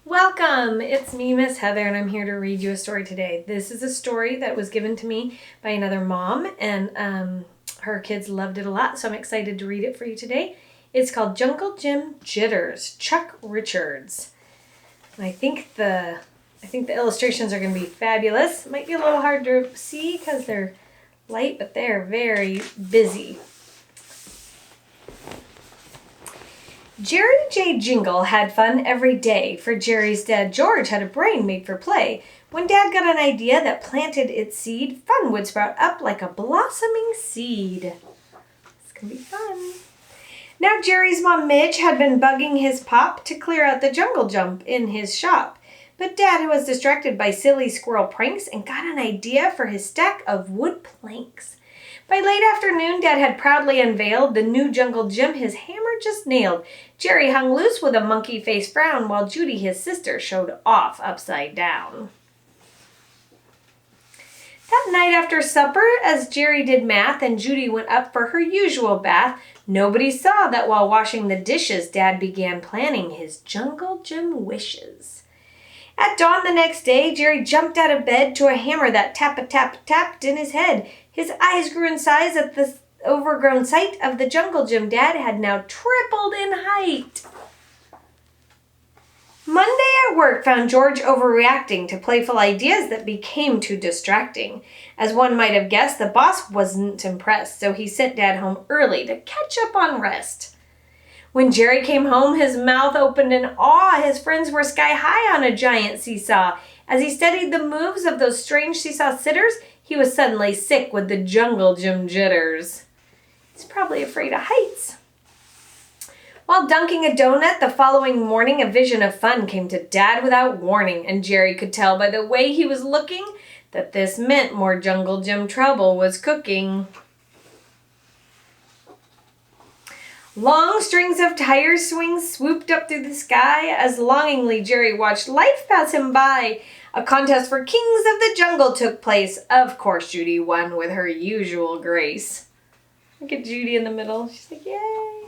Welcome! It's me, Miss Heather, and I'm here to read you a story today. This is a story that was given to me by another mom, and her kids loved it a lot, so I'm excited to read it for you today. It's called Gym Jitters, Chuck Richards. And I think the illustrations are going to be fabulous. It might be a little hard to see because they're light, but they're very busy. Jerry J. Jingle had fun every day, for Jerry's dad George had a brain made for play. When Dad got an idea that planted its seed, fun would sprout up like a blossoming seed. It's going to be fun. Now Jerry's mom Midge had been bugging his pop to clear out the jungle jump in his shop. But Dad was distracted by silly squirrel pranks and got an idea for his stack of wood planks. By late afternoon, Dad had proudly unveiled the new jungle gym his hammer just nailed. Jerry hung loose with a monkey-faced frown, while Judy, his sister, showed off upside down. That night after supper, as Jerry did math and Judy went up for her usual bath, nobody saw that while washing the dishes, Dad began planning his jungle gym wishes. At dawn the next day, Jerry jumped out of bed to a hammer that tap-a-tap-tapped in his head. His eyes grew in size at the overgrown sight of the jungle gym Dad had now tripled in height. Monday at work found George overreacting to playful ideas that became too distracting. As one might have guessed, the boss wasn't impressed, so he sent Dad home early to catch up on rest. When Jerry came home, his mouth opened in awe. His friends were sky high on a giant seesaw. As he studied the moves of those strange seesaw sitters, he was suddenly sick with the jungle gym jitters. He's probably afraid of heights. While dunking a donut the following morning, a vision of fun came to Dad without warning, and Jerry could tell by the way he was looking that this meant more jungle gym trouble was cooking. Long strings of tire swings swooped up through the sky as longingly Jerry watched life pass him by. A contest for kings of the jungle took place. Of course, Judy won with her usual grace. Look at Judy in the middle. She's like, yay.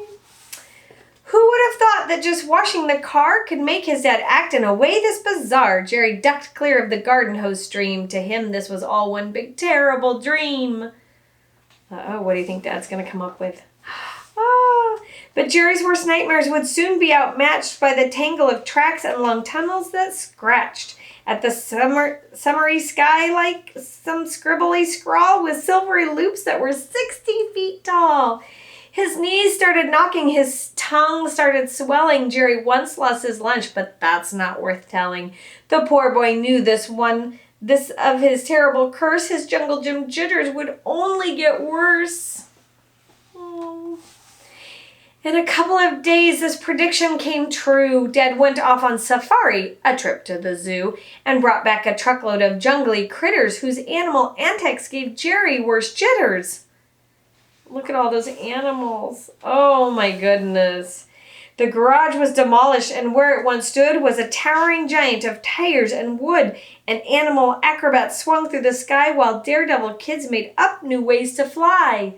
Who would have thought that just washing the car could make his dad act in a way this bizarre? Jerry ducked clear of the garden hose stream. To him, this was all one big terrible dream. What do you think Dad's going to come up with? But Jerry's worst nightmares would soon be outmatched by the tangle of tracks and long tunnels that scratched at the summery sky like some scribbly scrawl with silvery loops that were 60 feet tall. His knees started knocking, his tongue started swelling. Jerry once lost his lunch, but that's not worth telling. The poor boy knew this of his terrible curse. His jungle gym jitters would only get worse. In a couple of days, this prediction came true. Dad went off on safari, a trip to the zoo, and brought back a truckload of jungly critters whose animal antics gave Jerry worse jitters. Look at all those animals. Oh my goodness. The garage was demolished, and where it once stood was a towering giant of tires and wood. An animal acrobat swung through the sky while daredevil kids made up new ways to fly.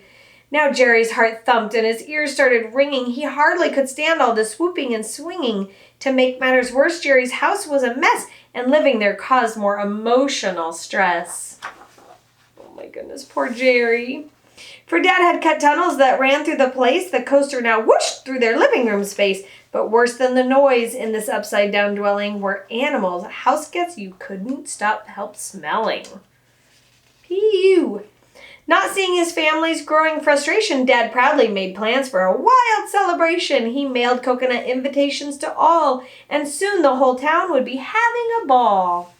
Now Jerry's heart thumped and his ears started ringing. He hardly could stand all the swooping and swinging. To make matters worse, Jerry's house was a mess, and living there caused more emotional stress. Oh my goodness, poor Jerry. For Dad had cut tunnels that ran through the place. The coaster now whooshed through their living room space. But worse than the noise in this upside-down dwelling were animals, house guests you couldn't help smelling. Pew! Not seeing his family's growing frustration, Dad proudly made plans for a wild celebration. He mailed coconut invitations to all, and soon the whole town would be having a ball.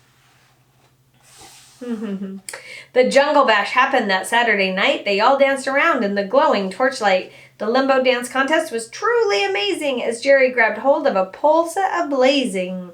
The Jungle Bash happened that Saturday night. They all danced around in the glowing torchlight. The limbo dance contest was truly amazing as Jerry grabbed hold of a pole set ablazing.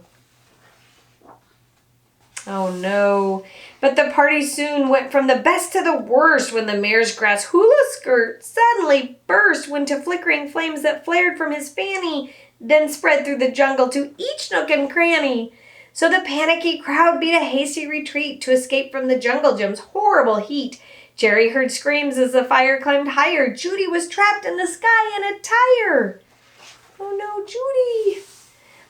Oh no. But the party soon went from the best to the worst when the mare's grass hula skirt suddenly burst into flickering flames that flared from his fanny, then spread through the jungle to each nook and cranny. So the panicky crowd beat a hasty retreat to escape from the jungle gym's horrible heat. Jerry heard screams as the fire climbed higher. Judy was trapped in the sky in a tire. Oh no, Judy!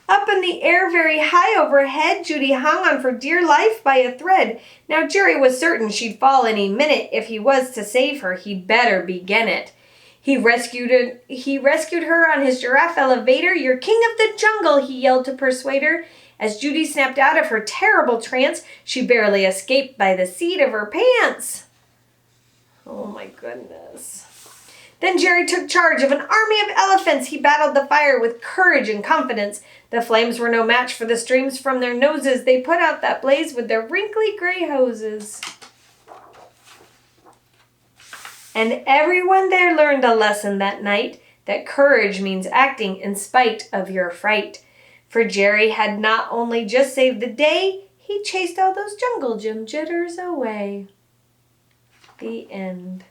Up and in the air very high overhead. Judy hung on for dear life by a thread. Now Jerry was certain she'd fall any minute. If he was to save her, he'd better begin it. He rescued her on his giraffe elevator. "You're king of the jungle," he yelled to persuade her. As Judy snapped out of her terrible trance, she barely escaped by the seat of her pants. Oh my goodness. Then Jerry took charge of an army of elephants. He battled the fire with courage and confidence. The flames were no match for the streams from their noses. They put out that blaze with their wrinkly gray hoses. And everyone there learned a lesson that night, that courage means acting in spite of your fright. For Jerry had not only just saved the day, he chased all those jungle gym jitters away. The end.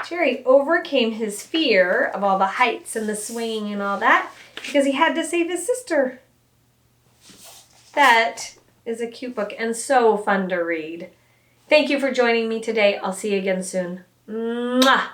Jerry overcame his fear of all the heights and the swinging and all that because he had to save his sister. That is a cute book and so fun to read. Thank you for joining me today. I'll see you again soon. Mwah!